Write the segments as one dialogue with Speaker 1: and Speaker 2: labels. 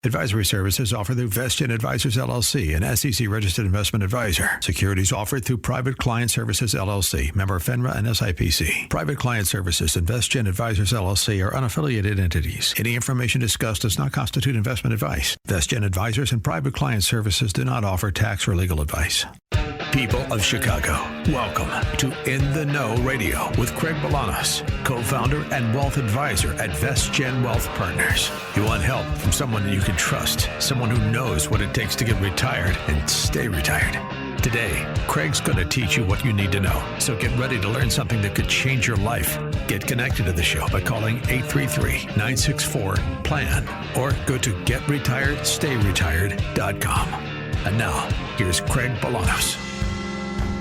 Speaker 1: Advisory services offered through VestGen Advisors, LLC, an SEC-registered investment advisor. Securities offered through Private Client Services, LLC, member FINRA and SIPC. Private Client Services and VestGen Advisors, LLC are unaffiliated entities. Any information discussed does not constitute investment advice. VestGen Advisors and Private Client Services do not offer tax or legal advice. People of Chicago, welcome to In the Know Radio with Craig Bolanos, co-founder and wealth advisor at VestGen Wealth Partners. You want help from someone you can trust, someone who knows what it takes to get retired and stay retired. Today, Craig's going to teach you what you need to know. So get ready to learn something that could change your life. Get connected to the show by calling 833-964-PLAN or go to getretiredstayretired.com. And now, here's Craig Bolanos.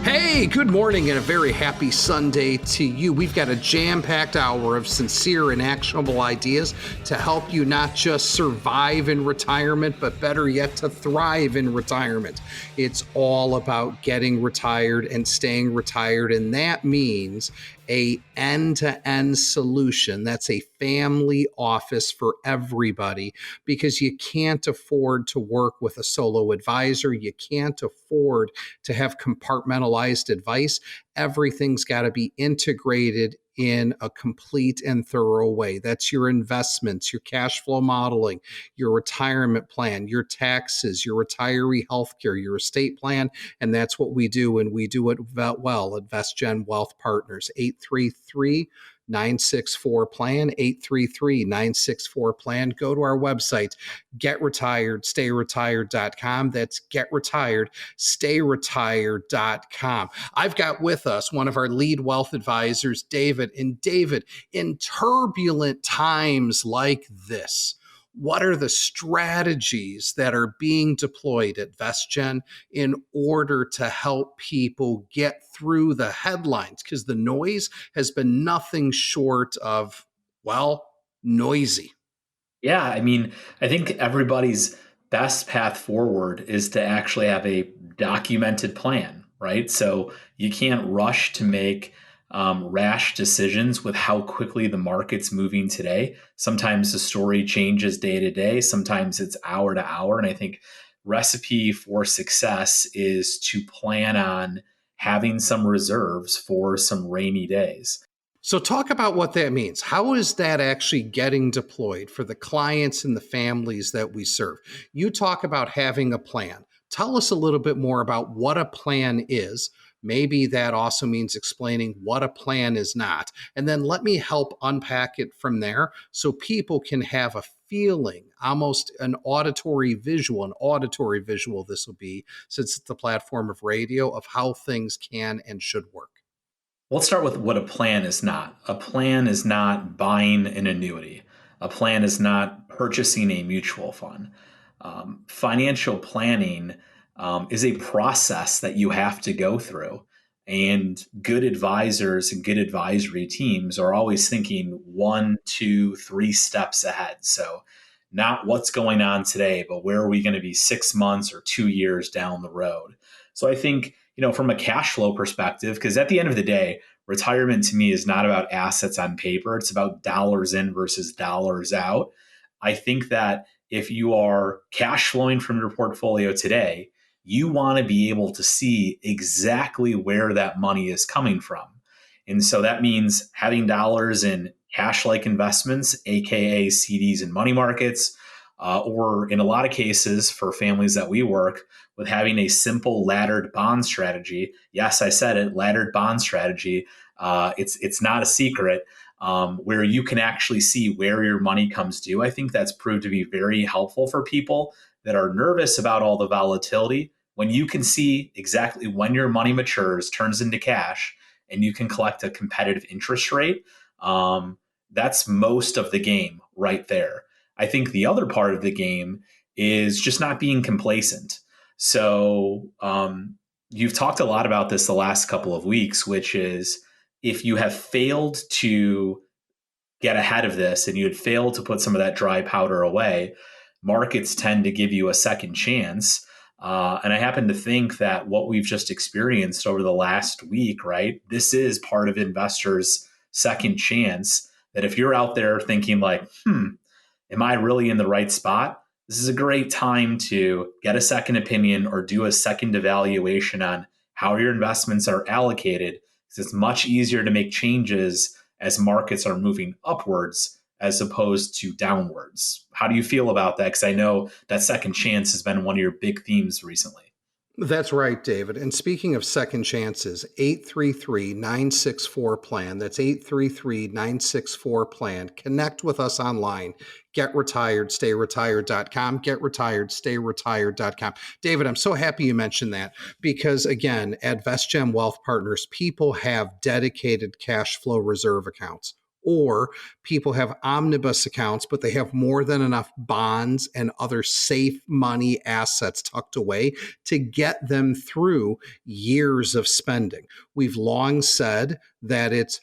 Speaker 2: Hey, good morning and a very happy Sunday to you. We've got a jam-packed hour of sincere and actionable ideas to help you not just survive in retirement, but better yet, to thrive in retirement. It's all about getting retired and staying retired, and that means a end-to-end solution. That's a family office for everybody, because you can't afford to work with a solo advisor. You can't afford to have compartmentalized advice. Everything's got to be integrated in a complete and thorough way. That's your investments, your cash flow modeling, your retirement plan, your taxes, your retiree healthcare, your estate plan. And that's what we do. And we do it well at VestGen Wealth Partners. 833-964-PLAN, 833-964-PLAN. Go to our website, getretiredstayretired.com. That's getretiredstayretired.com. I've got with us one of our lead wealth advisors, David. And David, in turbulent times like this, what are the strategies that are being deployed at VestGen in order to help people get through the headlines? Because the noise has been nothing short of, well, noisy.
Speaker 3: Yeah, I mean, I think everybody's best path forward is to actually have a documented plan, right? So you can't rush to make rash decisions with how quickly the market's moving today. Sometimes the story changes day to day. Sometimes it's hour to hour. And I think recipe for success is to plan on having some reserves for some rainy days.
Speaker 2: So talk about what that means. How is that actually getting deployed for the clients and the families that we serve? You talk about having a plan. Tell us a little bit more about what a plan is. Maybe that also means explaining what a plan is not. And then let me help unpack it from there so people can have a feeling, almost an auditory visual this will be, since it's the platform of radio, of how things can and should work.
Speaker 3: Let's start with what a plan is not. A plan is not buying an annuity. A plan is not purchasing a mutual fund. Financial planning is a process that you have to go through. And good advisors and good advisory teams are always thinking 1, 2, 3 steps ahead. So not what's going on today, but where are we going to be 6 months or 2 years down the road? So I think, from a cash flow perspective, because at the end of the day, retirement to me is not about assets on paper. It's about dollars in versus dollars out. I think that if you are cash flowing from your portfolio today, you want to be able to see exactly where that money is coming from. And so that means having dollars in cash-like investments, AKA CDs and money markets, or in a lot of cases for families that we work with, having a simple laddered bond strategy. Yes, I said it, laddered bond strategy. It's not a secret, where you can actually see where your money comes due. I think that's proved to be very helpful for people that are nervous about all the volatility. When you can see exactly when your money matures, turns into cash, and you can collect a competitive interest rate, that's most of the game right there. I think the other part of the game is just not being complacent. So you've talked a lot about this the last couple of weeks, which is if you have failed to get ahead of this and you had failed to put some of that dry powder away, markets tend to give you a second chance. And I happen to think that what we've just experienced over the last week, right, this is part of investors' second chance, that if you're out there thinking like, am I really in the right spot? this is a great time to get a second opinion or do a second evaluation on how your investments are allocated. Because it's much easier to make changes as markets are moving upwards as opposed to downwards. How do you feel about that? Because I know that second chance has been one of your big themes recently.
Speaker 2: That's right, David. And speaking of second chances, 833-964-PLAN. That's 833-964-PLAN. Connect with us online. GetRetiredStayRetired.com. GetRetiredStayRetired.com. David, I'm so happy you mentioned that because, again, at VestGen Wealth Partners, people have dedicated cash flow reserve accounts. Or people have omnibus accounts, but they have more than enough bonds and other safe money assets tucked away to get them through years of spending. We've long said that it's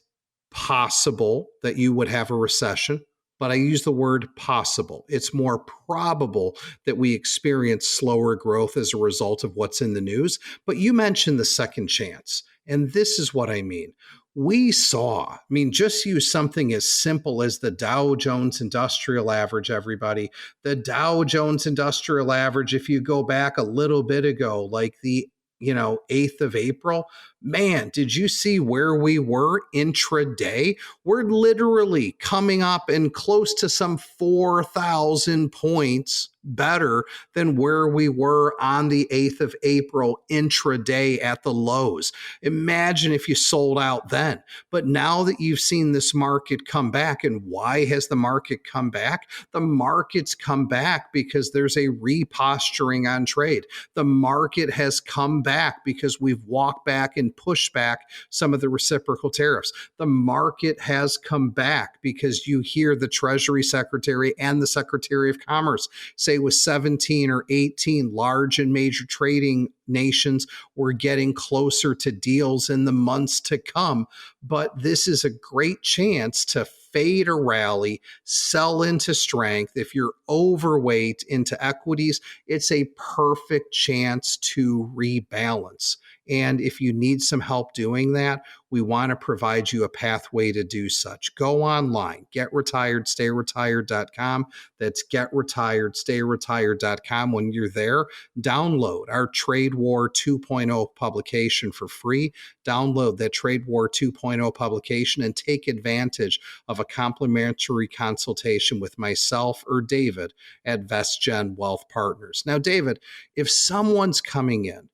Speaker 2: possible that you would have a recession, but I use the word possible. It's more probable that we experience slower growth as a result of what's in the news. But you mentioned the second chance, and this is what I mean. We saw, just use something as simple as the Dow Jones Industrial Average, everybody. The Dow Jones Industrial Average, if you go back a little bit ago, like the 8th of April, man, did you see where we were intraday? We're literally coming up and close to some 4,000 points better than where we were on the 8th of April intraday at the lows. Imagine if you sold out then. But now that you've seen this market come back, and why has the market come back? The market's come back because there's a reposturing on trade. The market has come back because we've walked back and pushed back some of the reciprocal tariffs. The market has come back because you hear the Treasury Secretary and the Secretary of Commerce say with 17 or 18 large and major trading nations, we're getting closer to deals in the months to come. But this is a great chance to fade a rally, sell into strength. If you're overweight into equities, it's a perfect chance to rebalance. And if you need some help doing that, we want to provide you a pathway to do such. Go online, GetRetiredStayRetired.com. That's GetRetiredStayRetired.com. When you're there, download our Trade War 2.0 publication for free. Download that Trade War 2.0 publication and take advantage of a complimentary consultation with myself or David at VestGen Wealth Partners. Now, David, if someone's coming in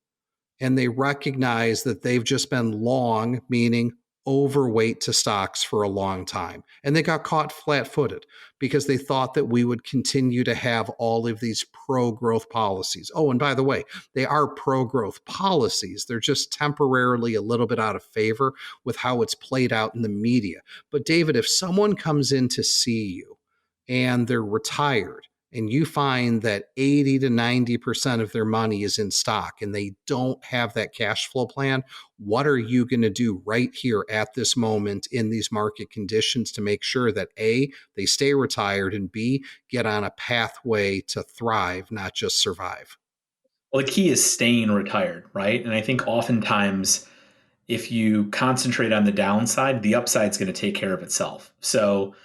Speaker 2: and they recognize that they've just been long, meaning overweight to stocks for a long time, and they got caught flat-footed because they thought that we would continue to have all of these pro-growth policies. Oh, and by the way, they are pro-growth policies. They're just temporarily a little bit out of favor with how it's played out in the media. But David, if someone comes in to see you and they're retired, and you find that 80 to 90% of their money is in stock and they don't have that cash flow plan, what are you going to do right here at this moment in these market conditions to make sure that A, they stay retired, and B, get on a pathway to thrive, not just survive?
Speaker 3: Well, the key is staying retired, right? And I think oftentimes if you concentrate on the downside, the upside's going to take care of itself. So,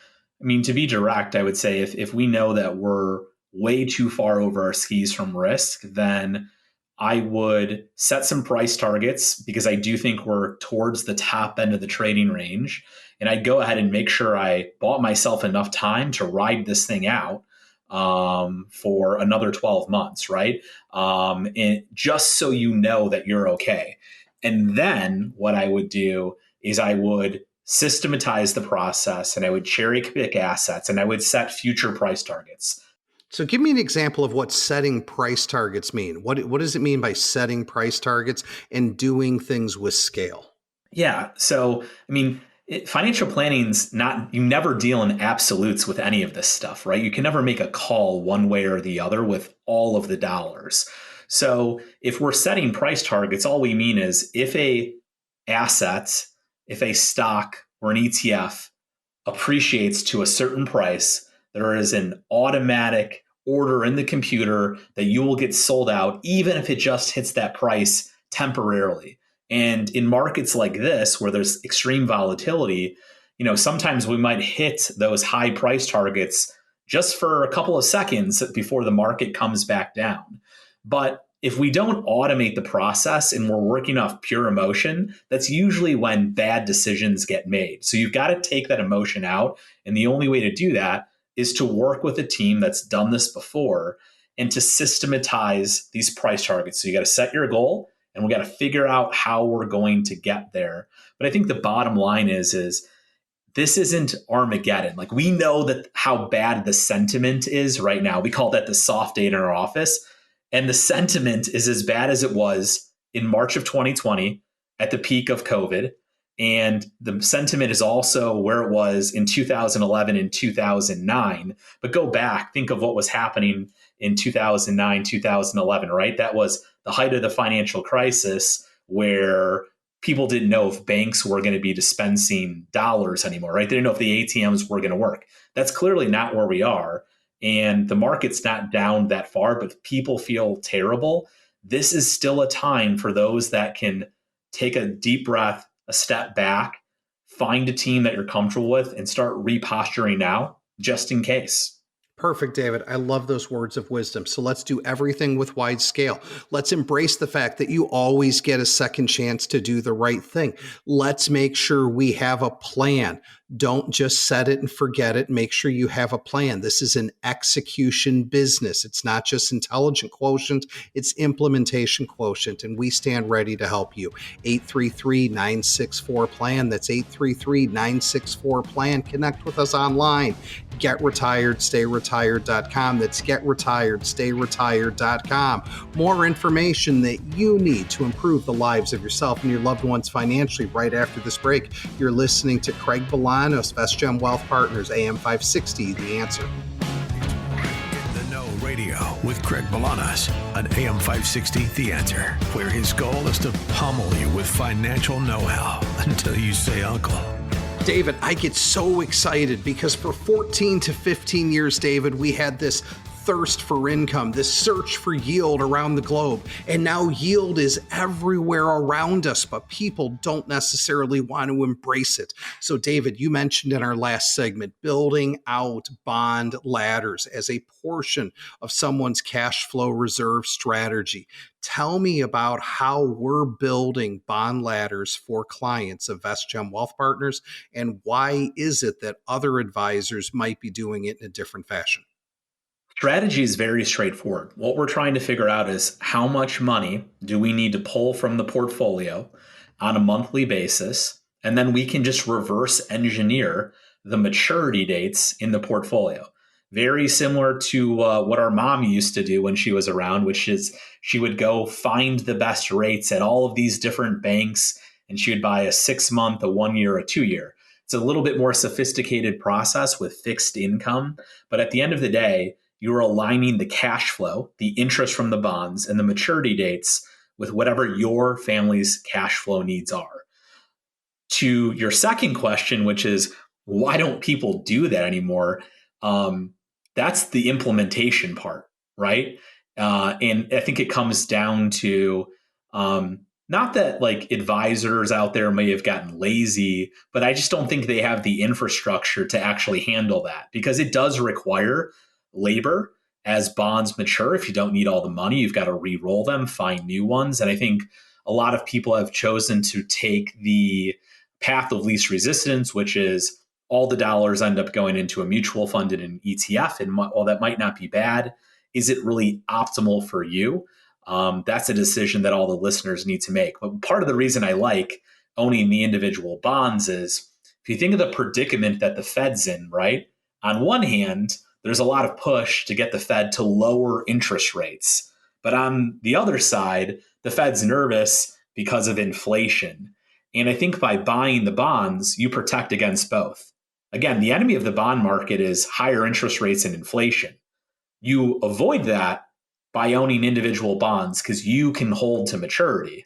Speaker 3: to be direct, I would say if we know that we're way too far over our skis from risk, then I would set some price targets because I do think we're towards the top end of the trading range. And I'd go ahead and make sure I bought myself enough time to ride this thing out for another 12 months, right? And just so you know that you're okay. And then what I would do is I would systematize the process and I would cherry pick assets and I would set future price targets.
Speaker 2: So give me an example of what setting price targets mean. What does it mean by setting price targets and doing things with scale?
Speaker 3: Yeah. So, financial planning's not, you never deal in absolutes with any of this stuff, right? You can never make a call one way or the other with all of the dollars. So if we're setting price targets, all we mean is if a asset, if a stock or an ETF appreciates to a certain price, there is an automatic order in the computer that you will get sold out, even if it just hits that price temporarily. And in markets like this, where there's extreme volatility, sometimes we might hit those high price targets just for a couple of seconds before the market comes back down. But if we don't automate the process and we're working off pure emotion, that's usually when bad decisions get made. So you've got to take that emotion out. And the only way to do that is to work with a team that's done this before and to systematize these price targets. So you got to set your goal and we got to figure out how we're going to get there. But I think the bottom line is this isn't Armageddon. Like, we know that how bad the sentiment is right now. We call that the soft data in our office. And the sentiment is as bad as it was in March of 2020 at the peak of COVID. And the sentiment is also where it was in 2011 and 2009. But go back, think of what was happening in 2009, 2011, right? That was the height of the financial crisis where people didn't know if banks were going to be dispensing dollars anymore, right? They didn't know if the ATMs were going to work. That's clearly not where we are. And the market's not down that far, but people feel terrible. This is still a time for those that can take a deep breath, a step back, find a team that you're comfortable with, and start reposturing now, just in case.
Speaker 2: Perfect, David. I love those words of wisdom. So let's do everything with wide scale. Let's embrace the fact that you always get a second chance to do the right thing. Let's make sure we have a plan. Don't just set it and forget it. Make sure you have a plan. This is an execution business. It's not just intelligent quotient, it's implementation quotient. And we stand ready to help you. 833-964-PLAN. That's 833-964-PLAN. Connect with us online. GetRetiredStayRetired.com. That's GetRetiredStayRetired.com. More information that you need to improve the lives of yourself and your loved ones financially. Right after this break, you're listening to Craig Bolanos, VestGen Wealth Partners, AM 560, The Answer.
Speaker 1: The Know Radio with Craig Bolanos on AM 560, The Answer, where his goal is to pummel you with financial know-how until you say uncle.
Speaker 2: David, I get so excited because for 14 to 15 years, David, we had this thirst for income, this search for yield around the globe. And now yield is everywhere around us, but people don't necessarily want to embrace it. So David, you mentioned in our last segment, building out bond ladders as a portion of someone's cash flow reserve strategy. Tell me about how we're building bond ladders for clients of VestGen Wealth Partners, and why is it that other advisors might be doing it in a different fashion?
Speaker 3: Strategy is very straightforward. What we're trying to figure out is how much money do we need to pull from the portfolio on a monthly basis, and then we can just reverse engineer the maturity dates in the portfolio. Very similar to what our mom used to do when she was around, which is she would go find the best rates at all of these different banks, and she would buy a 6-month, a 1-year, a 2-year. It's a little bit more sophisticated process with fixed income, but at the end of the day, you're aligning the cash flow, the interest from the bonds, and the maturity dates with whatever your family's cash flow needs are. To your second question, which is why don't people do that anymore? That's the implementation part, right? And I think it comes down to not that like advisors out there may have gotten lazy, but I just don't think they have the infrastructure to actually handle that, because it does require labor as bonds mature. If you don't need all the money, you've got to re-roll them, find new ones. And I think a lot of people have chosen to take the path of least resistance, which is all the dollars end up going into a mutual fund and an ETF. And while that might not be bad, is it really optimal for you? That's a decision that all the listeners need to make. But part of the reason I like owning the individual bonds is if you think of the predicament that the Fed's in, right? On one hand, there's a lot of push to get the Fed to lower interest rates. But on the other side, the Fed's nervous because of inflation. And I think by buying the bonds, you protect against both. Again, the enemy of the bond market is higher interest rates and inflation. You avoid that by owning individual bonds because you can hold to maturity.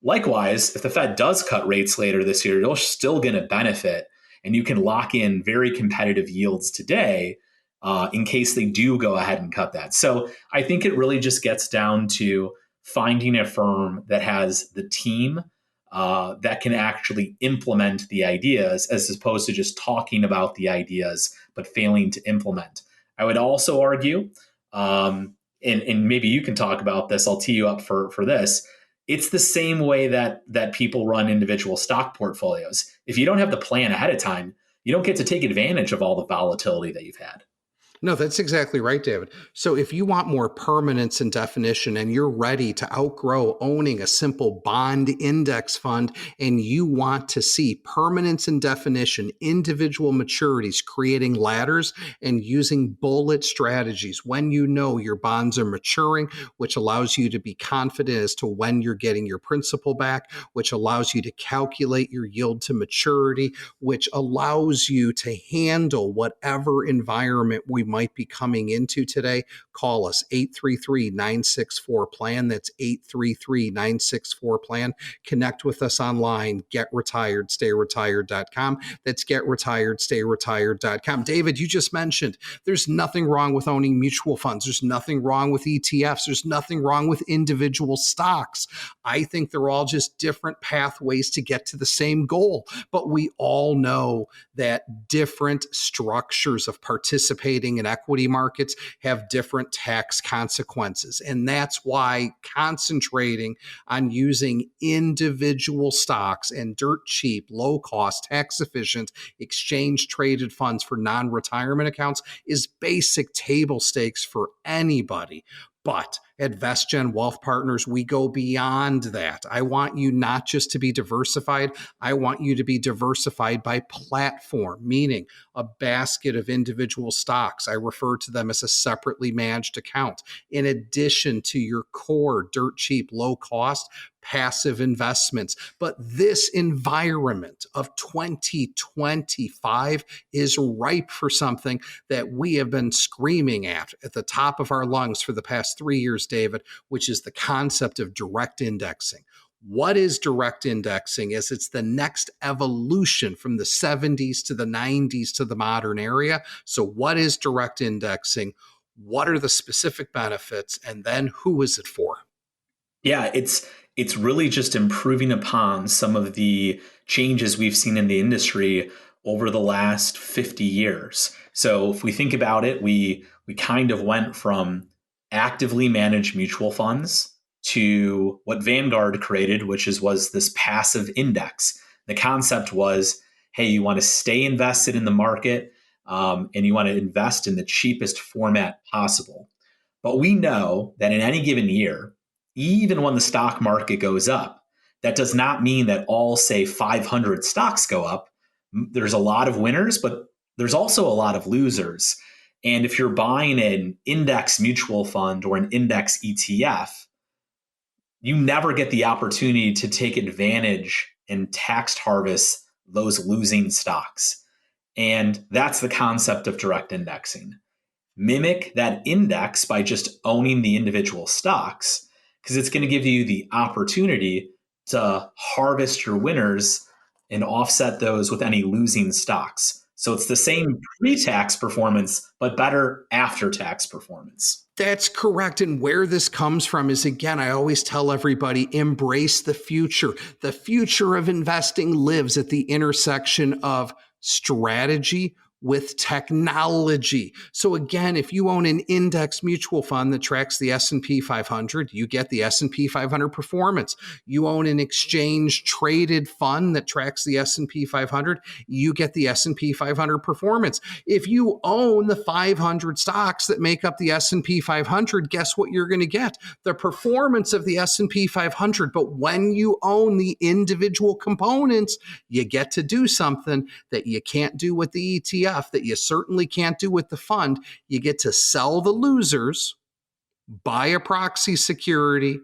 Speaker 3: Likewise, if the Fed does cut rates later this year, you're still going to benefit, and you can lock in very competitive yields today in case they do go ahead and cut that. So I think it really just gets down to finding a firm that has the team that can actually implement the ideas, as opposed to just talking about the ideas but failing to implement. I would also argue, and maybe you can talk about this. I'll tee you up for this. It's the same way that people run individual stock portfolios. If you don't have the plan ahead of time, you don't get to take advantage of all the volatility that you've had.
Speaker 2: No, that's exactly right, David. So if you want more permanence and definition and you're ready to outgrow owning a simple bond index fund and you want to see permanence and definition, individual maturities, creating ladders and using bullet strategies when you know your bonds are maturing, which allows you to be confident as to when you're getting your principal back, which allows you to calculate your yield to maturity, which allows you to handle whatever environment we might be coming into today, call us 833-964-PLAN. That's 833-964-PLAN. Connect with us online, getretiredstayretired.com. That's getretiredstayretired.com. David, you just mentioned there's nothing wrong with owning mutual funds. There's nothing wrong with ETFs. There's nothing wrong with individual stocks. I think they're all just different pathways to get to the same goal. But we all know that different structures of participating in equity markets have different tax consequences. And that's why concentrating on using individual stocks and dirt cheap, low cost, tax efficient, exchange traded funds for non-retirement accounts is basic table stakes for anybody. But at VestGen Wealth Partners, we go beyond that. I want you not just to be diversified, I want you to be diversified by platform, meaning a basket of individual stocks. I refer to them as a separately managed account, in addition to your core, dirt cheap, low cost, passive investments. But this environment of 2025 is ripe for something that we have been screaming at the top of our lungs for the past 3 years, David, which is the concept of direct indexing. What is direct indexing? Is it's the next evolution from the 70s to the 90s to the modern era. So what is direct indexing? What are the specific benefits? And then who is it for?
Speaker 3: Yeah, it's really just improving upon some of the changes we've seen in the industry over the last 50 years. So if we think about it, we kind of went from actively managed mutual funds to what Vanguard created, was this passive index. The concept was, hey, you want to stay invested in the market, and you want to invest in the cheapest format possible. But we know that in any given year, even when the stock market goes up, that does not mean that all, say, 500 stocks go up. There's a lot of winners, but there's also a lot of losers. And if you're buying an index mutual fund or an index ETF, you never get the opportunity to take advantage and tax harvest those losing stocks. And that's the concept of direct indexing. Mimic that index by just owning the individual stocks, because it's going to give you the opportunity to harvest your winners and offset those with any losing stocks. So it's the same pre-tax performance, but better after-tax performance.
Speaker 2: That's correct. And where this comes from is, again, I always tell everybody, embrace the future. The future of investing lives at the intersection of strategy with technology. So again, if you own an index mutual fund that tracks the S&P 500, you get the S&P 500 performance. You own an exchange traded fund that tracks the S&P 500, you get the S&P 500 performance. If you own the 500 stocks that make up the S&P 500, guess what you're going to get? The performance of the S&P 500. But when you own the individual components, you get to do something that you can't do with the ETF, that you certainly can't do with the fund. You get to sell the losers, buy a proxy security,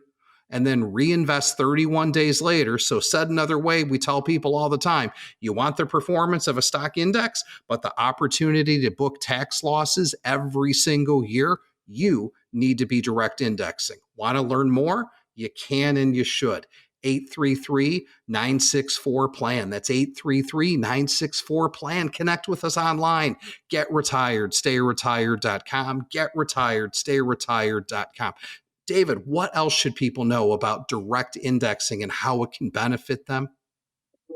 Speaker 2: and then reinvest 31 days later. So said another way, we tell people all the time, you want the performance of a stock index, but the opportunity to book tax losses every single year, you need to be direct indexing. Want to learn more? You can and you should. 833-964-PLAN. That's 833-964-PLAN. Connect with us online. GetRetiredStayRetired.com. GetRetiredStayRetired.com. David, what else should people know about direct indexing and how it can benefit them?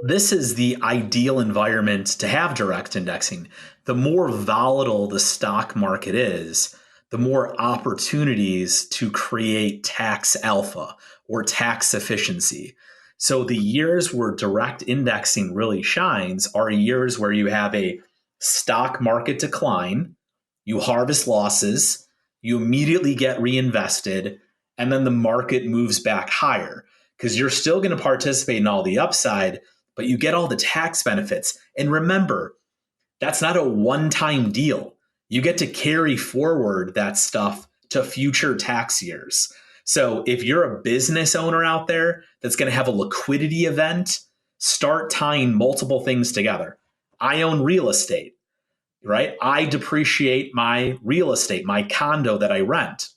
Speaker 3: This is the ideal environment to have direct indexing. The more volatile the stock market is, the more opportunities to create tax alpha or tax efficiency. So the years where direct indexing really shines are years where you have a stock market decline, you harvest losses, you immediately get reinvested, and then the market moves back higher because you're still going to participate in all the upside, but you get all the tax benefits. And remember, that's not a one-time deal. You get to carry forward that stuff to future tax years. So if you're a business owner out there that's going to have a liquidity event, start tying multiple things together. I own real estate, right? I depreciate my real estate, my condo that I rent.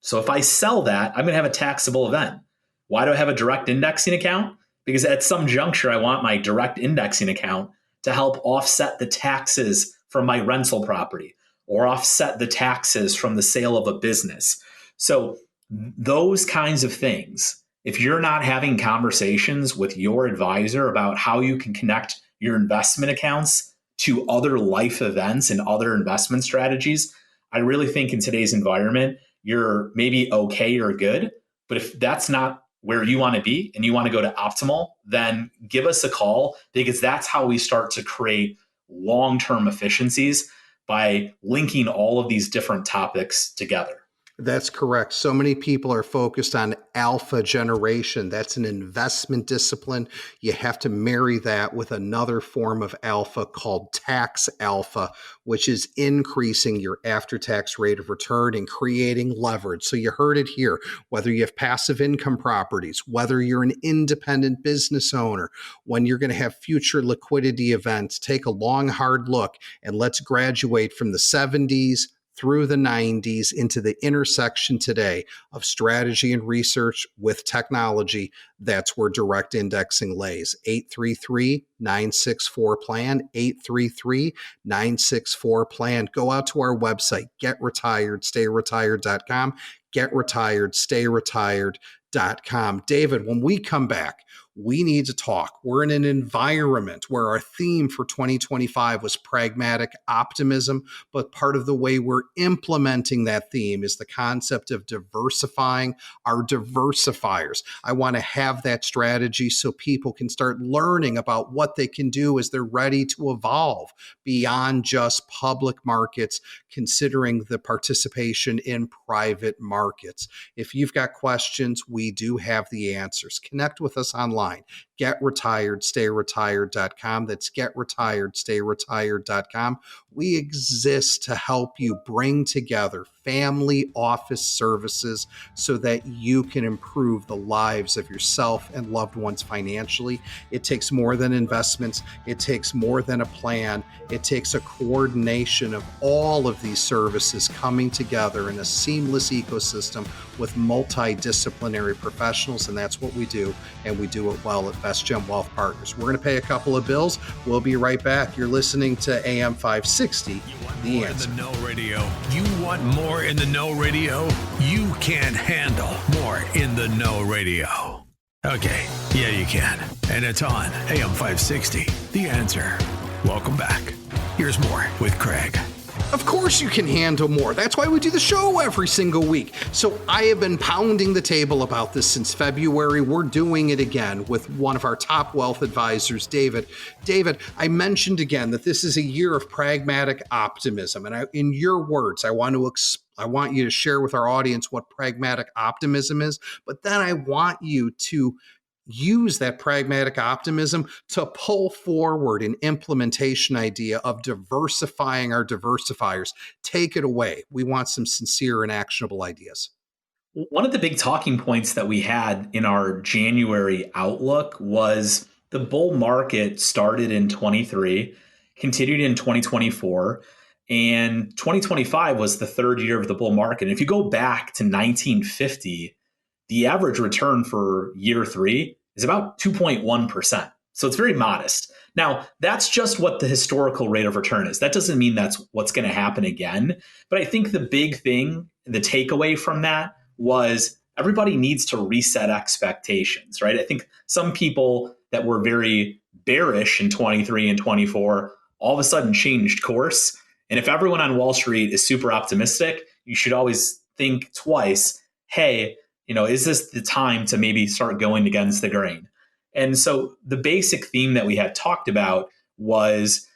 Speaker 3: So if I sell that, I'm going to have a taxable event. Why do I have a direct indexing account? Because at some juncture, I want my direct indexing account to help offset the taxes from my rental property or offset the taxes from the sale of a business. So those kinds of things, if you're not having conversations with your advisor about how you can connect your investment accounts to other life events and other investment strategies, I really think in today's environment, you're maybe okay or good. But if that's not where you want to be and you want to go to optimal, then give us a call, because that's how we start to create long-term efficiencies by linking all of these different topics together.
Speaker 2: That's correct. So many people are focused on alpha generation. That's an investment discipline. You have to marry that with another form of alpha called tax alpha, which is increasing your after-tax rate of return and creating leverage. So you heard it here, whether you have passive income properties, whether you're an independent business owner, when you're going to have future liquidity events, take a long, hard look and let's graduate from the 70s through the 90s into the intersection today of strategy and research with technology. That's where direct indexing lays. 833-964-PLAN, 833-964-PLAN. Go out to our website, getretiredstayretired.com, getretiredstayretired.com. David, when we come back, we need to talk. We're in an environment where our theme for 2025 was pragmatic optimism, but part of the way we're implementing that theme is the concept of diversifying our diversifiers. I want to have that strategy so people can start learning about what they can do as they're ready to evolve beyond just public markets, considering the participation in private markets. If you've got questions, we do have the answers. Connect with us online. GetRetiredStayRetired.com. That's GetRetiredStayRetired.com. We exist to help you bring together family office services so that you can improve the lives of yourself and loved ones financially. It takes more than investments. It takes more than a plan. It takes a coordination of all of these services coming together in a seamless ecosystem with multidisciplinary professionals, and that's what we do, and we do it well at VestGen Wealth Partners. We're going to pay a couple of bills. We'll be right back. You're listening to AM 560, The Answer.
Speaker 1: In the Know Radio. You want more in the Know Radio? You can't handle more in the Know Radio. Okay, yeah, you can. And it's on AM 560, The Answer. Welcome back. Here's more with Craig.
Speaker 2: Of course you can handle more. That's why we do the show every single week. So I have been pounding the table about this since February. We're doing it again with one of our top wealth advisors, David. David, I mentioned again that this is a year of pragmatic optimism. And in your words, I want you to share with our audience what pragmatic optimism is, but then I want you to use that pragmatic optimism to pull forward an implementation idea of diversifying our diversifiers. Take it away. We want some sincere and actionable ideas.
Speaker 3: One of the big talking points that we had in our January outlook was the bull market started in 23, continued in 2024, and 2025 was the third year of the bull market. And if you go back to 1950, the average return for year three is about 2.1%. So it's very modest. Now, that's just what the historical rate of return is. That doesn't mean that's what's going to happen again. But I think the big thing, the takeaway from that was everybody needs to reset expectations, right? I think some people that were very bearish in 23 and 24 all of a sudden changed course. And if everyone on Wall Street is super optimistic, you should always think twice, hey, is this the time to maybe start going against the grain? And so the basic theme that we had talked about was,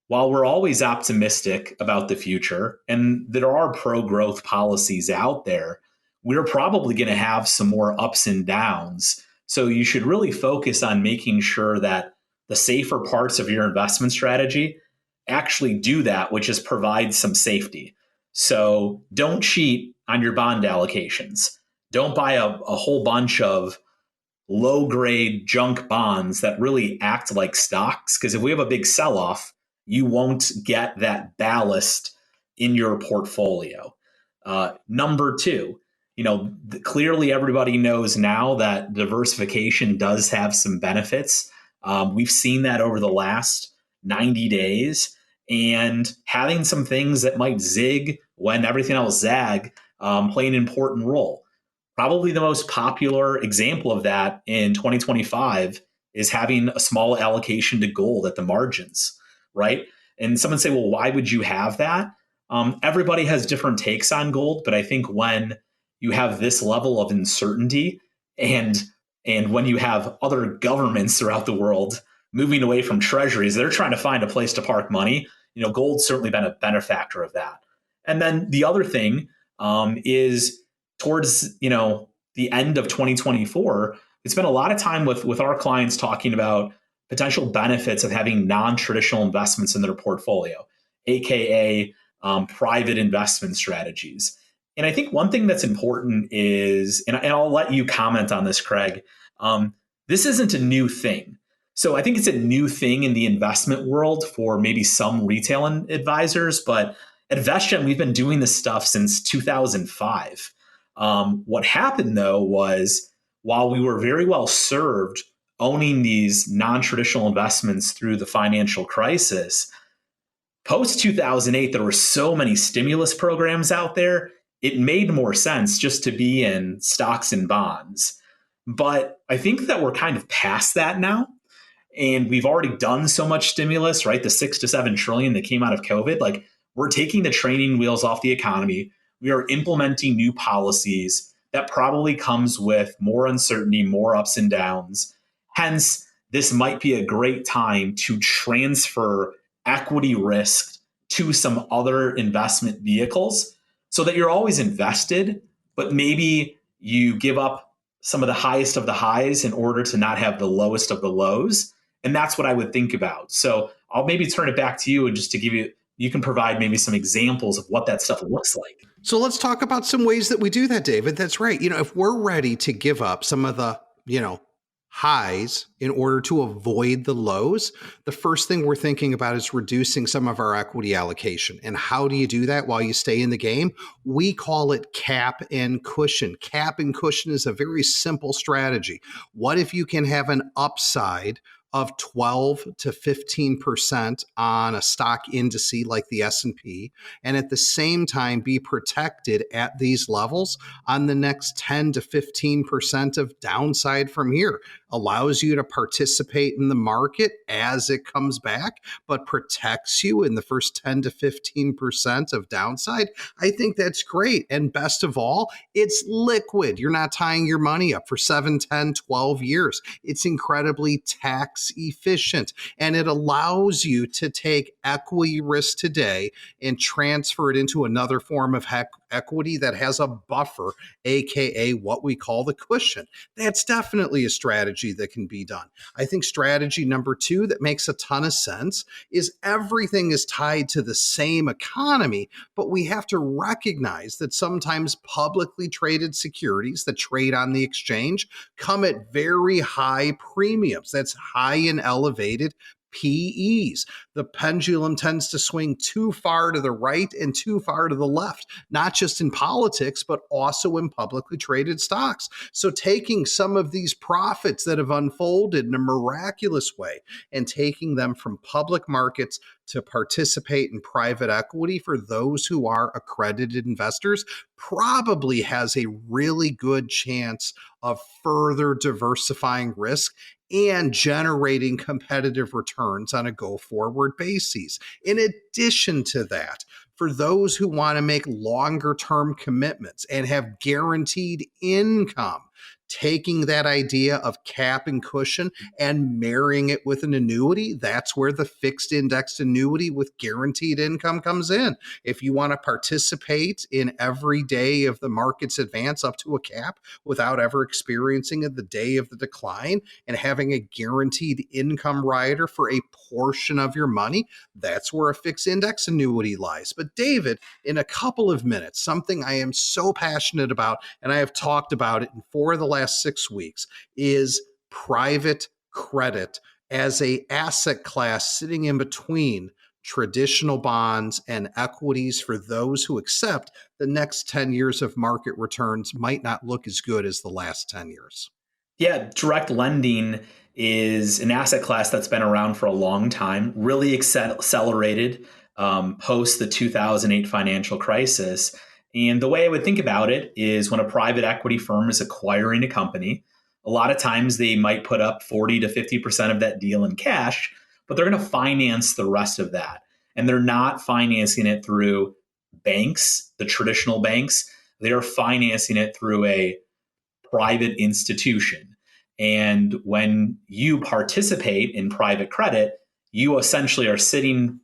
Speaker 3: while we're always optimistic about the future and there are pro-growth policies out there, we're probably going to have some more ups and downs. So you should really focus on making sure that the safer parts of your investment strategy actually do that, which is provide some safety. So don't cheat on your bond allocations. Don't buy a whole bunch of low grade junk bonds that really act like stocks. Because if we have a big sell off, you won't get that ballast in your portfolio. Number two, clearly everybody knows now that diversification does have some benefits. We've seen that over the last 90 days, and having some things that might zig when everything else zag play an important role. Probably the most popular example of that in 2025 is having a small allocation to gold at the margins, right? And someone say, well, why would you have that? Everybody has different takes on gold, but I think when you have this level of uncertainty and when you have other governments throughout the world moving away from treasuries, they're trying to find a place to park money. Gold's certainly been a benefactor of that. And then the other thing is towards the end of 2024, we spent a lot of time with our clients talking about potential benefits of having non-traditional investments in their portfolio, aka private investment strategies. And I think one thing that's important is, and I'll let you comment on this, Craig, this isn't a new thing. So I think it's a new thing in the investment world for maybe some retail advisors, but at VestGen, we've been doing this stuff since 2005. What happened, though, was while we were very well served owning these non-traditional investments through the financial crisis, post 2008, there were so many stimulus programs out there, it made more sense just to be in stocks and bonds. But I think that we're kind of past that now. And we've already done so much stimulus, right? The 6 to 7 trillion that came out of COVID. Like, we're taking the training wheels off the economy. We are implementing new policies that probably comes with more uncertainty, more ups and downs. Hence, this might be a great time to transfer equity risk to some other investment vehicles so that you're always invested, but maybe you give up some of the highest of the highs in order to not have the lowest of the lows. And that's what I would think about. So I'll maybe turn it back to you and just to give you can provide maybe some examples of what that stuff looks like.
Speaker 2: So let's talk about some ways that we do that, David. That's right. If we're ready to give up some of the, highs in order to avoid the lows, the first thing we're thinking about is reducing some of our equity allocation. And how do you do that while you stay in the game? We call it cap and cushion. Cap and cushion is a very simple strategy. What if you can have an upside of 12 to 15% on a stock indice like the S&P, and at the same time be protected at these levels on the next 10 to 15% of downside from here? Allows you to participate in the market as it comes back, but protects you in the first 10 to 15% of downside. I think that's great. And best of all, it's liquid. You're not tying your money up for 7, 10, 12 years. It's incredibly tax efficient, and it allows you to take equity risk today and transfer it into another form of equity that has a buffer, aka what we call the cushion. That's definitely a strategy that can be done. I think strategy number 2 that makes a ton of sense is everything is tied to the same economy, but we have to recognize that sometimes publicly traded securities that trade on the exchange come at very high premiums. That's high and elevated PEs. The pendulum tends to swing too far to the right and too far to the left, not just in politics, but also in publicly traded stocks. So taking some of these profits that have unfolded in a miraculous way and taking them from public markets to participate in private equity for those who are accredited investors probably has a really good chance of further diversifying risk and generating competitive returns on a go-forward basis. In addition to that, for those who want to make longer-term commitments and have guaranteed income, taking that idea of cap and cushion and marrying it with an annuity, that's where the fixed indexed annuity with guaranteed income comes in. If you want to participate in every day of the market's advance up to a cap without ever experiencing the day of the decline and having a guaranteed income rider for a portion of your money, that's where a fixed index annuity lies. But David, in a couple of minutes, something I am so passionate about, and I have talked about it for the last 6 weeks, is private credit as a asset class sitting in between traditional bonds and equities for those who accept the next 10 years of market returns might not look as good as the last 10 years.
Speaker 3: Yeah, direct lending is an asset class that's been around for a long time, really accelerated post the 2008 financial crisis. And the way I would think about it is when a private equity firm is acquiring a company, a lot of times they might put up 40 to 50% of that deal in cash, but they're going to finance the rest of that. And they're not financing it through banks, the traditional banks. They are financing it through a private institution. And when you participate in private credit, you essentially are sitting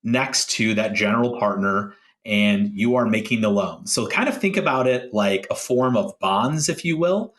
Speaker 3: next to that general partner and you are making the loan. So kind of think about it like a form of bonds, if you will.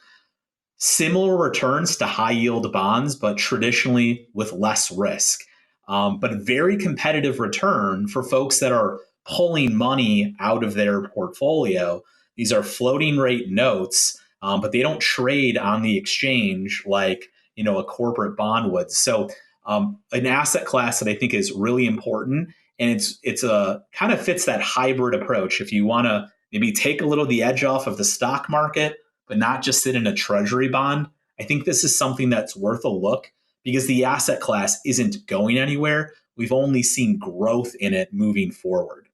Speaker 3: Similar returns to high yield bonds, but traditionally with less risk. But a very competitive return for folks that are pulling money out of their portfolio. These are floating rate notes, but they don't trade on the exchange like a corporate bond would. So an asset class that I think is really important, and it's a kind of fits that hybrid approach. If you want to maybe take a little of the edge off of the stock market, but not just sit in a treasury bond, I think this is something that's worth a look because the asset class isn't going anywhere. We've only seen growth in it moving forward.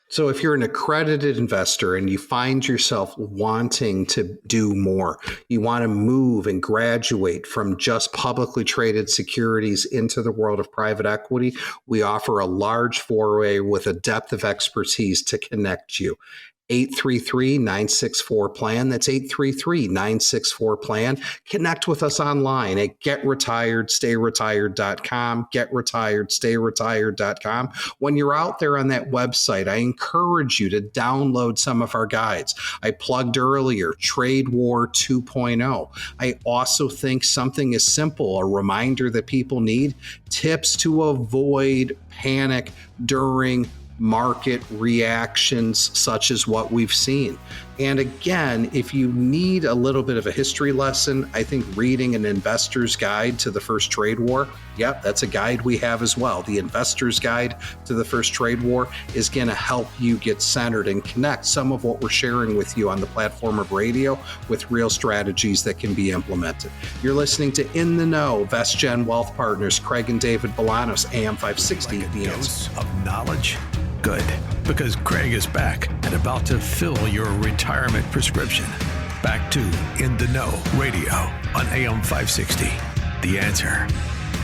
Speaker 2: So if you're an accredited investor and you find yourself wanting to do more, you want to move and graduate from just publicly traded securities into the world of private equity, we offer a large foray with a depth of expertise to connect you. 833-964-PLAN. That's 833-964-PLAN. Connect with us online at getretiredstayretired.com, getretiredstayretired.com. When you're out there on that website, I encourage you to download some of our guides. I plugged earlier, Trade War 2.0. I also think something as simple, a reminder that people need, tips to avoid panic during market reactions such as what we've seen. And again, if you need a little bit of a history lesson, I think reading an investor's guide to the first trade war, yep, that's a guide we have as well. The investor's guide to the first trade war is going to help you get centered and connect some of what we're sharing with you on the platform of radio with real strategies that can be implemented. You're listening to In the Know, VestGen Wealth Partners, Craig and David Bolanos, AM 560.
Speaker 1: Like a dose of knowledge? Good, because Craig is back and about to fill your retirement prescription. Back to In the Know Radio on AM 560. The Answer.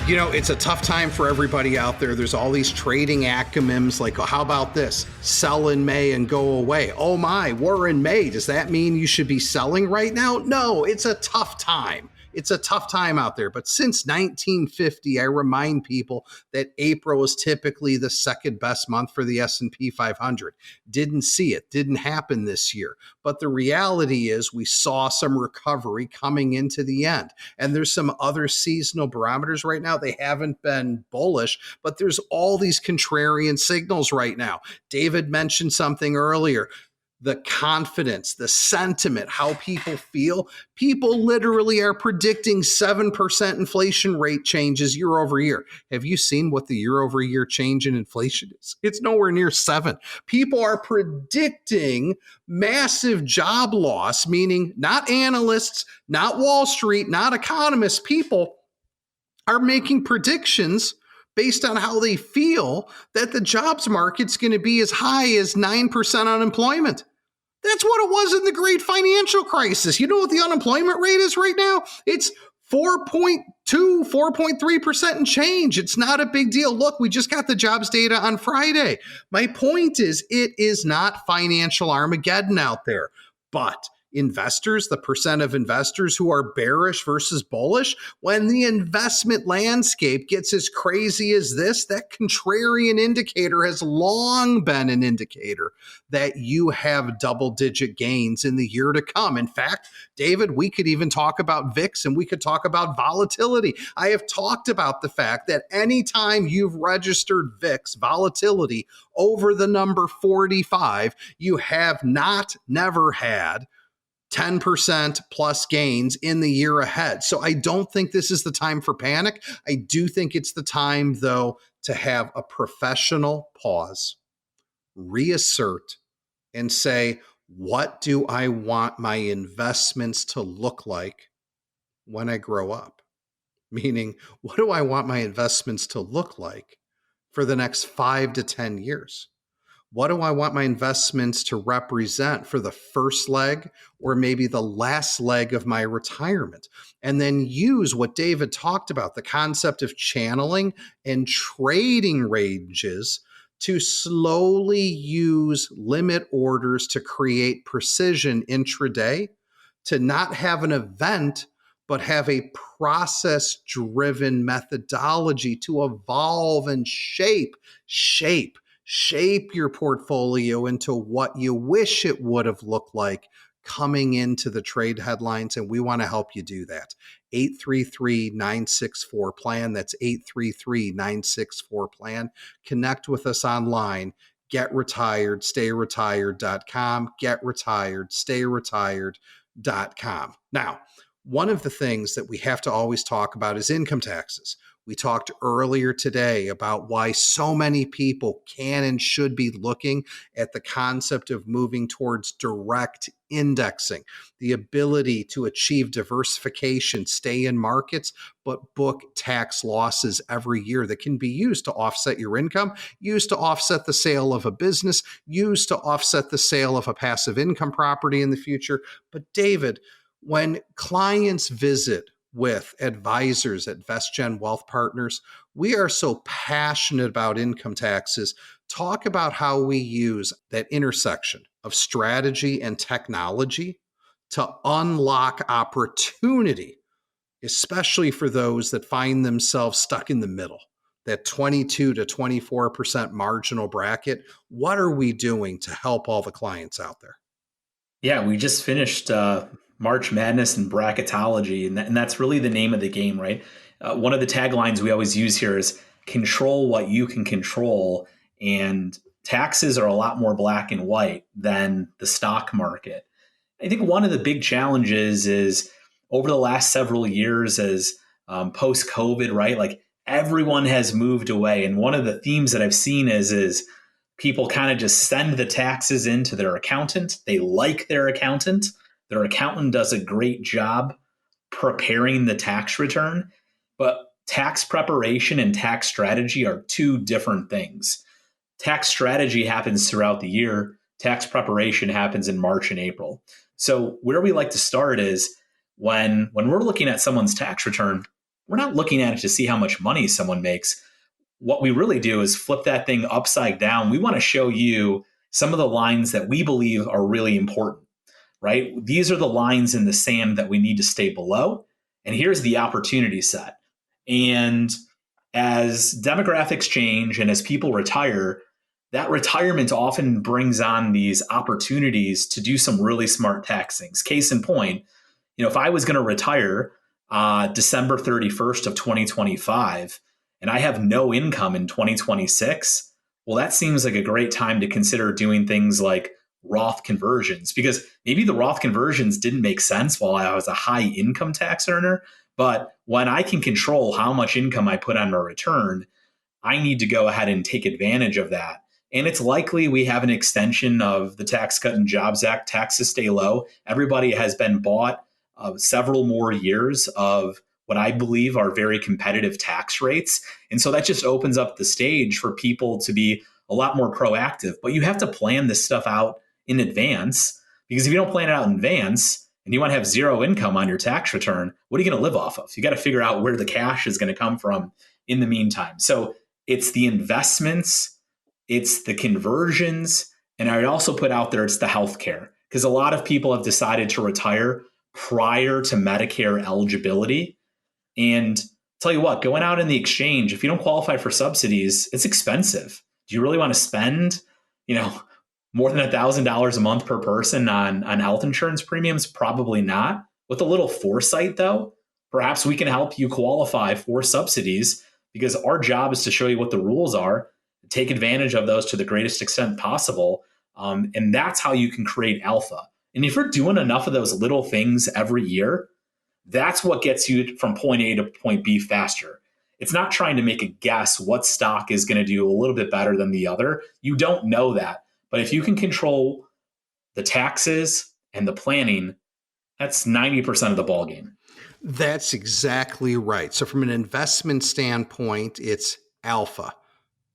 Speaker 2: You know, it's a tough time for everybody out there. There's all these trading acronyms like, oh, how about this? Sell in May and go away. Oh my, we're in May. Does that mean you should be selling right now? No, it's a tough time. It's a tough time out there. But since 1950, I remind people that April is typically the second best month for the S&P 500. Didn't see it. Didn't happen this year. But the reality is we saw some recovery coming into the end. And there's some other seasonal barometers right now. They haven't been bullish, but there's all these contrarian signals right now. David mentioned something earlier. The confidence, the sentiment, how people feel. People literally are predicting 7% inflation rate changes year over year. Have you seen what the year over year change in inflation is? It's nowhere near 7. People are predicting massive job loss, meaning not analysts, not Wall Street, not economists. People are making predictions based on how they feel that the jobs market's going to be as high as 9% unemployment. That's what it was in the great financial crisis. You know what the unemployment rate is right now? It's 4.2, 4.3% and change. It's not a big deal. Look, we just got the jobs data on Friday. My point is, it is not financial Armageddon out there, but investors, the percent of investors who are bearish versus bullish, when the investment landscape gets as crazy as this, that contrarian indicator has long been an indicator that you have double-digit gains in the year to come. In fact, David, we could even talk about VIX and we could talk about volatility. I have talked about the fact that anytime you've registered VIX volatility over the number 45, you have never had 10% plus gains in the year ahead. So I don't think this is the time for panic. I do think it's the time, though, to have a professional pause, reassert, and say, what do I want my investments to look like when I grow up? Meaning, what do I want my investments to look like for the next 5 to 10 years? What do I want my investments to represent for the first leg or maybe the last leg of my retirement? And then use what David talked about, the concept of channeling and trading ranges to slowly use limit orders to create precision intraday, to not have an event, but have a process-driven methodology to evolve and shape your portfolio into what you wish it would have looked like coming into the trade headlines. And we want to help you do that. 833-964-PLAN. That's 833-964-PLAN. Connect with us online. GetRetiredStayRetired.com. GetRetiredStayRetired.com. Now, one of the things that we have to always talk about is income taxes. We talked earlier today about why so many people can and should be looking at the concept of moving towards direct indexing, the ability to achieve diversification, stay in markets, but book tax losses every year that can be used to offset your income, used to offset the sale of a business, used to offset the sale of a passive income property in the future. But David, when clients visit with advisors at VestGen Wealth Partners, we are so passionate about income taxes. Talk about how we use that intersection of strategy and technology to unlock opportunity, especially for those that find themselves stuck in the middle, that 22 to 24% marginal bracket. What are we doing to help all the clients out there?
Speaker 3: Yeah, we just finished March Madness and bracketology, and that's really the name of the game, right? One of the taglines we always use here is control what you can control, and taxes are a lot more black and white than the stock market. I think one of the big challenges is over the last several years as post-COVID, right? Like everyone has moved away. And one of the themes that I've seen is people kind of just send the taxes into their accountant. They like their accountant. Their accountant does a great job preparing the tax return, but tax preparation and tax strategy are two different things. Tax strategy happens throughout the year. Tax preparation happens in March and April. So where we like to start is when we're looking at someone's tax return, we're not looking at it to see how much money someone makes. What we really do is flip that thing upside down. We want to show you some of the lines that we believe are really important. Right? These are the lines in the sand that we need to stay below. And here's the opportunity set. And as demographics change and as people retire, that retirement often brings on these opportunities to do some really smart tax things. Case in point, if I was going to retire December 31st of 2025 and I have no income in 2026, well, that seems like a great time to consider doing things like Roth conversions, because maybe the Roth conversions didn't make sense while I was a high income tax earner. But when I can control how much income I put on my return, I need to go ahead and take advantage of that. And it's likely we have an extension of the Tax Cut and Jobs Act. Taxes stay low. Everybody has been bought several more years of what I believe are very competitive tax rates. And so that just opens up the stage for people to be a lot more proactive. But you have to plan this stuff out in advance, because if you don't plan it out in advance and you want to have zero income on your tax return, what are you going to live off of? You got to figure out where the cash is going to come from in the meantime. So it's the investments, it's the conversions, and I'd also put out there it's the healthcare, because a lot of people have decided to retire prior to Medicare eligibility. And tell you what, going out in the exchange, if you don't qualify for subsidies, it's expensive. Do you really want to spend, more than $1,000 a month per person on health insurance premiums? Probably not. With a little foresight, though, perhaps we can help you qualify for subsidies, because our job is to show you what the rules are, take advantage of those to the greatest extent possible. And that's how you can create alpha. And if you're doing enough of those little things every year, that's what gets you from point A to point B faster. It's not trying to make a guess what stock is going to do a little bit better than the other. You don't know that. But if you can control the taxes and the planning, that's 90% of the ballgame.
Speaker 2: That's exactly right. So from an investment standpoint, it's alpha,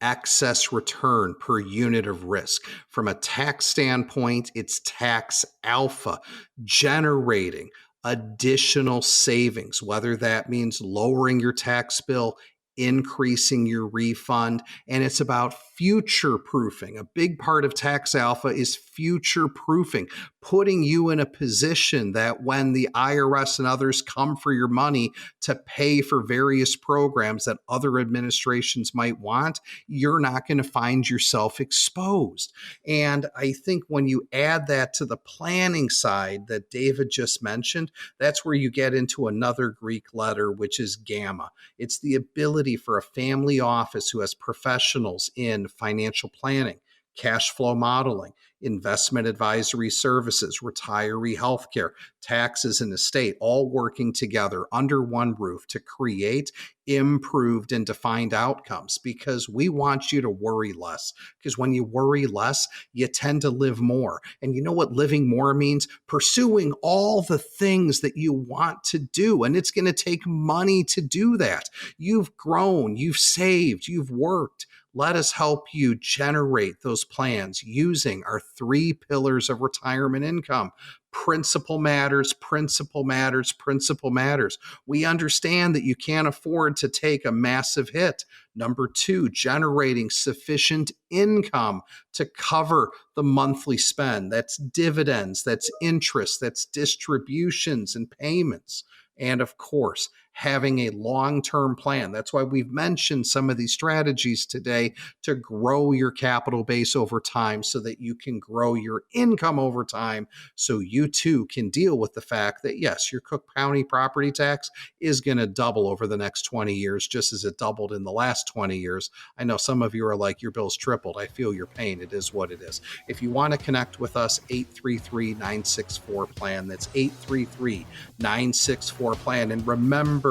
Speaker 2: excess return per unit of risk. From a tax standpoint, it's tax alpha, generating additional savings, whether that means lowering your tax bill, increasing your refund, and it's about future proofing. A big part of tax alpha is future proofing, putting you in a position that when the IRS and others come for your money to pay for various programs that other administrations might want, you're not going to find yourself exposed. And I think when you add that to the planning side that David just mentioned, that's where you get into another Greek letter, which is gamma. It's the ability for a family office who has professionals in financial planning, cash flow modeling, investment advisory services, retiree healthcare, taxes and estate, all working together under one roof to create improved and defined outcomes, because we want you to worry less. Because when you worry less, you tend to live more. And you know what living more means? Pursuing all the things that you want to do. And it's going to take money to do that. You've grown, you've saved, you've worked. Let us help you generate those plans using our 3 pillars of retirement income. Principal matters, principal matters, principal matters. We understand that you can't afford to take a massive hit. Number 2, generating sufficient income to cover the monthly spend. That's dividends, that's interest, that's distributions and payments. And of course, having a long-term plan. That's why we've mentioned some of these strategies today to grow your capital base over time so that you can grow your income over time, so you too can deal with the fact that, yes, your Cook County property tax is going to double over the next 20 years, just as it doubled in the last 20 years. I know some of you are like, your bill's tripled. I feel your pain. It is what it is. If you want to connect with us, 833-964-PLAN. That's 833-964-PLAN. And remember,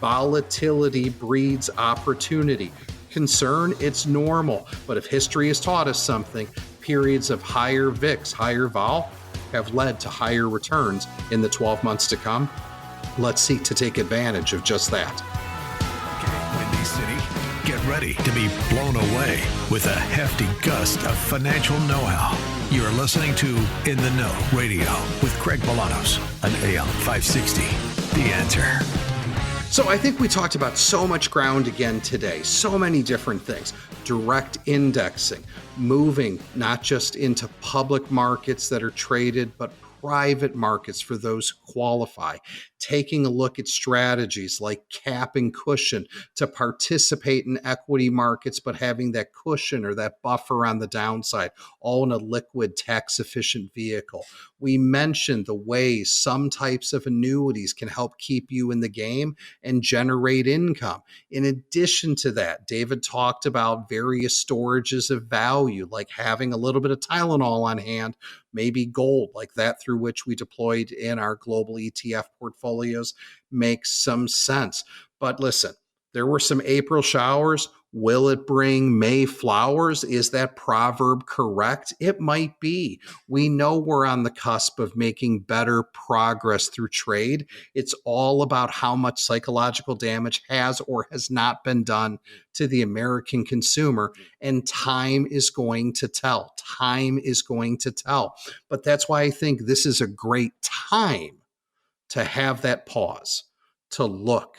Speaker 2: volatility breeds opportunity. Concern, it's normal. But if history has taught us something, periods of higher VIX, higher vol, have led to higher returns in the 12 months to come. Let's seek to take advantage of just that.
Speaker 1: Okay, Windy City, get ready to be blown away with a hefty gust of financial know-how. You're listening to In the Know Radio with Craig Bolanos on AM 560. The Answer.
Speaker 2: So I think we talked about so much ground again today, so many different things. Direct indexing, moving not just into public markets that are traded, but private markets for those who qualify, taking a look at strategies like cap and cushion to participate in equity markets, but having that cushion or that buffer on the downside, all in a liquid, tax-efficient vehicle. We mentioned the ways some types of annuities can help keep you in the game and generate income. In addition to that, David talked about various storages of value, like having a little bit of Tylenol on hand, maybe gold, like that through which we deployed in our global ETF portfolios, makes some sense. But listen, there were some April showers. Will it bring May flowers? Is that proverb correct? It might be. We know we're on the cusp of making better progress through trade. It's all about how much psychological damage has or has not been done to the American consumer. And time is going to tell. Time is going to tell. But that's why I think this is a great time to have that pause, to look,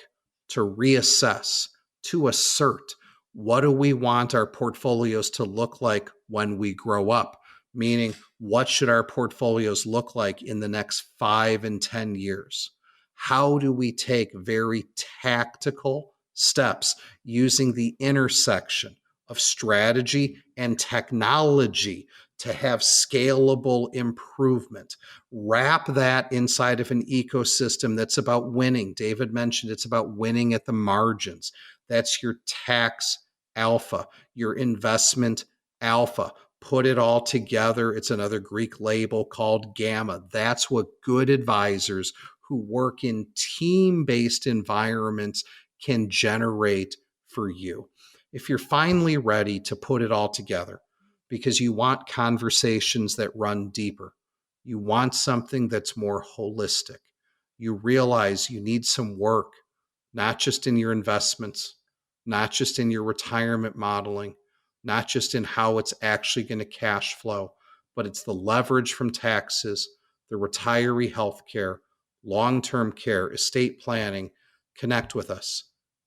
Speaker 2: to reassess, to assert what do we want our portfolios to look like when we grow up? Meaning, what should our portfolios look like in the next 5 and 10 years? How do we take very tactical steps using the intersection of strategy and technology to have scalable improvement? Wrap that inside of an ecosystem that's about winning. David mentioned it's about winning at the margins. That's your tax alpha, your investment alpha. Put it all together. It's another Greek label called gamma. That's what good advisors who work in team-based environments can generate for you. If you're finally ready to put it all together because you want conversations that run deeper, you want something that's more holistic, you realize you need some work, not just in your investments, not just in your retirement modeling, not just in how it's actually going to cash flow, but it's the leverage from taxes, the retiree health care, long-term care, estate planning. Connect with us.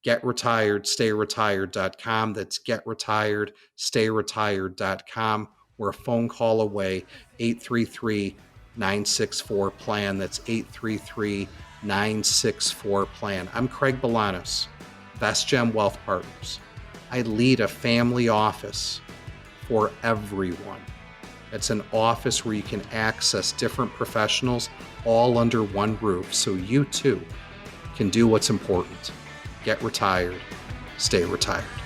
Speaker 2: GetRetiredStayRetired.com. That's GetRetiredStayRetired.com. We're a phone call away, 833-964-PLAN. That's 833-964-PLAN. I'm Craig Bolanos, VestGen Wealth Partners. I lead a family office for everyone. It's an office where you can access different professionals all under one roof, so you too can do what's important. Get retired, stay retired.